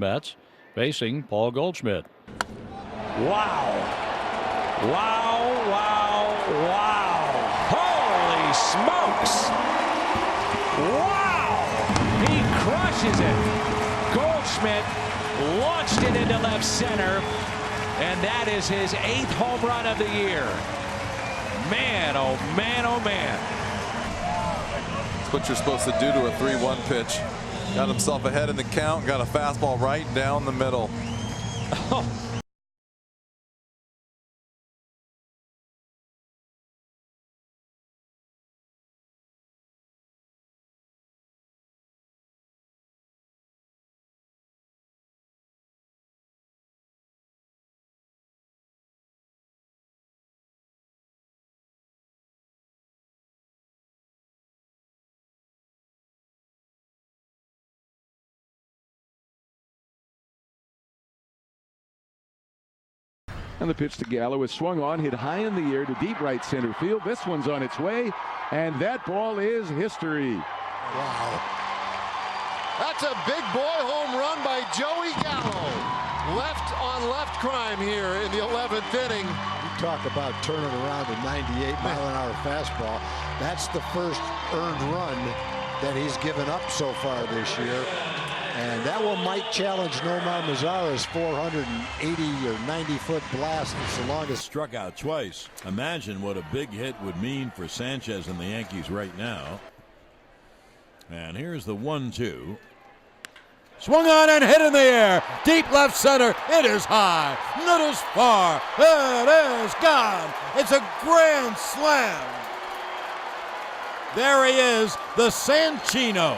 Bats facing Paul Goldschmidt. Wow. Wow, wow, wow. Holy smokes. Wow. He crushes it. Goldschmidt launched it into left center, and that is his 8th home run of the year. Man, oh man, oh man. That's what you're supposed to do to a 3-1 pitch. Got himself ahead in the count, got a fastball right down the middle. And the pitch to Gallo is swung on, hit high in the air to deep right center field. This one's on its way, and that ball is history. Wow. That's a big boy home run by Joey Gallo. Left on left crime here in the 11th inning. You talk about turning around a 98-mile-an-hour fastball. That's the first earned run that he's given up so far this year. And that one might challenge Nomar Mazara's 480 or 90-foot blast. It's the longest. Struck out twice. Imagine what a big hit would mean for Sanchez and the Yankees right now. And here's the 1-2. Swung on and hit in the air. Deep left center. It is high. It is far. It is gone. It's a grand slam. There he is, the Sanchino.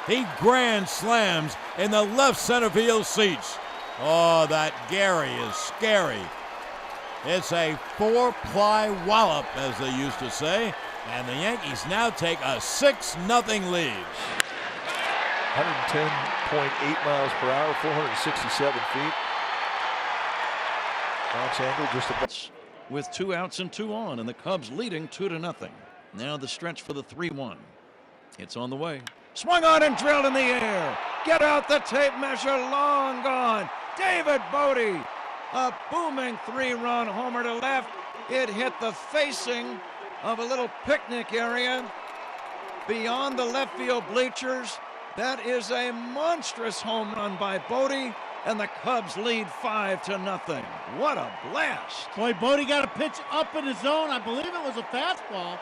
He grand slams in the left center field seats. Oh, that Gary is scary. It's a 4-ply wallop, as they used to say. And the Yankees now take a 6-0 lead. 110.8 miles per hour, 467 feet. Launch angle just about. With 2 outs and 2 on, and the Cubs leading 2-0. Now the stretch for the 3-1. It's on the way. Swung on and drilled in the air. Get out the tape measure, long gone. David Bodie, a booming 3-run homer to left. It hit the facing of a little picnic area beyond the left field bleachers. That is a monstrous home run by Bodie, and the Cubs lead 5-0. What a blast. Boy, Bodie got a pitch up in the zone. I believe it was a fastball,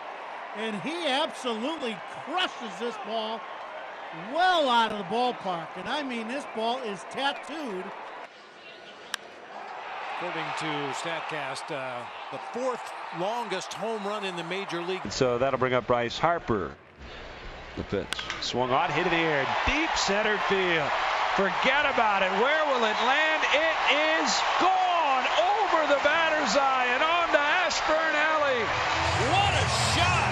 and he absolutely crushes this ball well out of the ballpark. And I mean, this ball is tattooed. According to StatCast, the 4th longest home run in the major league. So that'll bring up Bryce Harper. The pitch swung on, hit in the air, deep center field. Forget about it. Where will it land? It is gone over the batter's eye and on to Ashburn Alley. What a shot!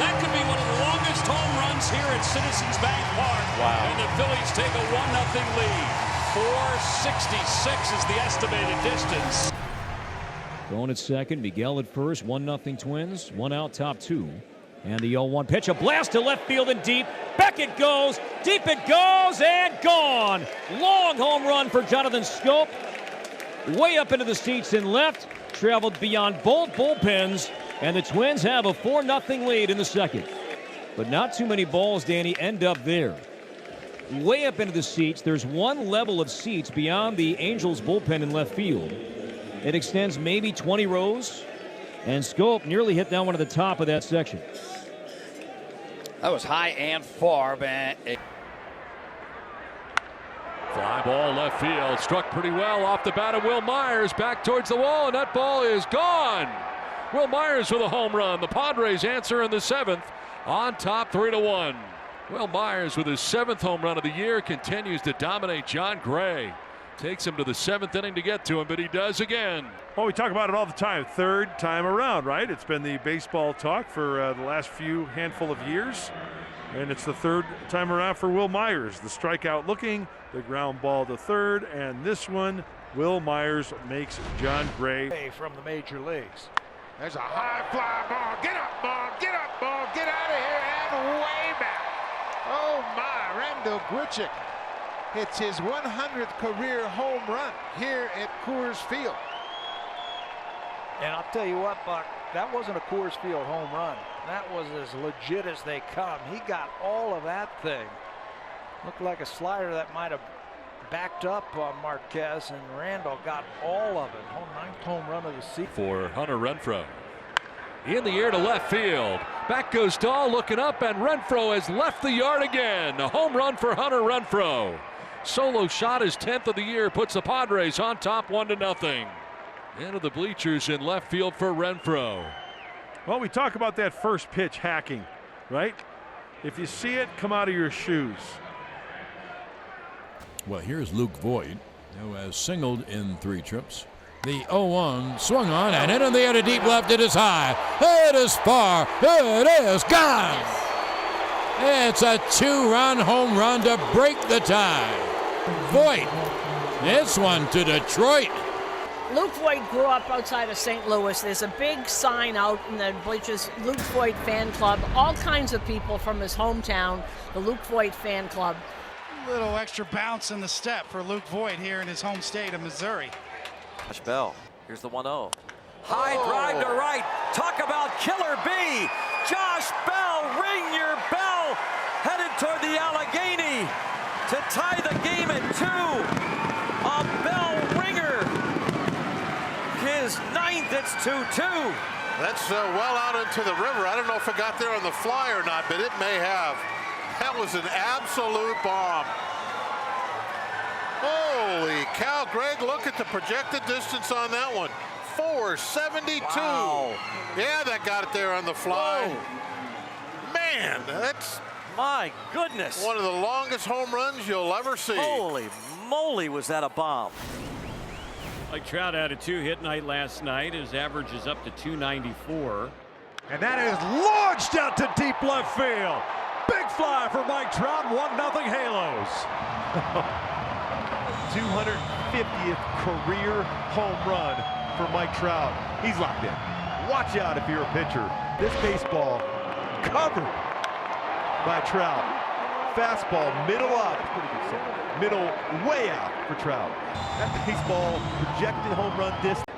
That could be one of the longest home runs here at Citizens Bank Park. Wow. And the Phillies take a 1-0 lead. 466 is the estimated distance. Going at second, Miguel at first, 1-0 Twins, 1 out, top 2. And the 0-1 pitch, a blast to left field and deep. Back it goes, deep it goes, and gone. Long home run for Jonathan Schoop. Way up into the seats in left, traveled beyond both bullpens, and the Twins have a 4-0 lead in the second. But not too many balls, Danny, end up there. Way up into the seats, there's one level of seats beyond the Angels bullpen in left field. It extends maybe 20 rows, and Schoop nearly hit down one at the top of that section. That was high and far, man. Fly ball left field, struck pretty well off the bat of Will Myers, back towards the wall, and that ball is gone. Will Myers with a home run. The Padres answer in the 7th on top 3-1. Will Myers with his 7th home run of the year continues to dominate John Gray. Takes him to the 7th inning to get to him, but he does again. Well, we talk about it all the time. 3rd time around, right? It's been the baseball talk for the last handful of years. And it's the 3rd time around for Will Myers. The strikeout looking, the ground ball to 3rd, and this one, Will Myers makes John Gray. From the major leagues. There's a high fly ball. Get up, ball. Get up, ball. Get out of here and way back. Oh, my. Randall Grichuk It's his 100th career home run here at Coors Field. And I'll tell you what, Buck, that wasn't a Coors Field home run. That was as legit as they come. He got all of that thing. Looked like a slider that might have backed up on Marquez, and Randall got all of it. Ninth home run of the season. For Hunter Renfroe. In the air to left field. Back goes Dahl looking up, and Renfroe has left the yard again. A home run for Hunter Renfroe. Solo shot, his 10th of the year, puts the Padres on top 1-0. Into the bleachers in left field for Renfroe. Well, we talk about that first pitch hacking, right? If you see it, come out of your shoes. Well, here's Luke Voigt, who has singled in 3 trips. The 0-1 swung on and into the air to deep left. It is high. It is far. It is gone. It's a 2-run home run to break the tie. Voigt hits one to Detroit. Luke Voigt grew up outside of St. Louis. There's a big sign out in the bleachers, Luke Voigt Fan Club. All kinds of people from his hometown, the Luke Voigt Fan Club. A little extra bounce in the step for Luke Voigt here in his home state of Missouri. Josh Bell, here's the 1-0. High drive to right. Talk about killer B. Josh Bell, ring your bell. Headed toward the Allegheny to tie the game at 2. A bell ringer. His 9th, it's 2-2. That's well out into the river. I don't know if it got there on the fly or not, but it may have. That was an absolute bomb. Holy cow, Greg, look at the projected distance on that one. 472. Wow. Yeah, that got it there on the fly. Whoa. Man, that's... My goodness. One of the longest home runs you'll ever see. Holy moly, was that a bomb. Mike Trout had a 2-hit night last night. His average is up to 294. And that is launched out to deep left field. Big fly for Mike Trout, 1-0 Halos. 250th career home run for Mike Trout. He's locked in. Watch out if you're a pitcher. This baseball covered by Trout. Fastball middle up. Pretty good set. Middle way out for Trout. That baseball projected home run distance.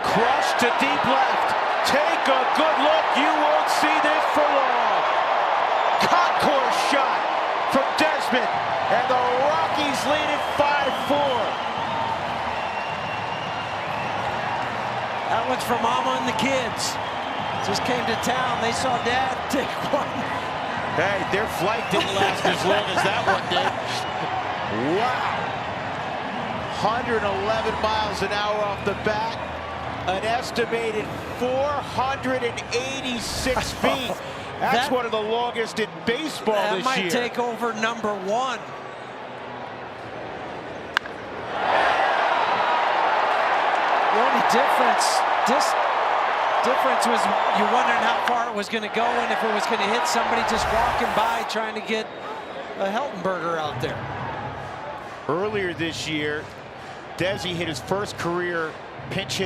Crushed to deep left. Take a good look. You won't see this for long. Concourse shot from Desmond. And the Rockies lead it 5-4. That one's for Mama and the kids. Just came to town. They saw Dad take one. Hey, their flight didn't last as long as that one did. Wow. 111 miles an hour off the bat. An estimated 486 feet. That's one of the longest in baseball this year. That might take over number 1. The only difference was you wondering how far it was going to go and if it was going to hit somebody just walking by trying to get a Heltenberger out there. Earlier this year, Desi hit his first career pinch hit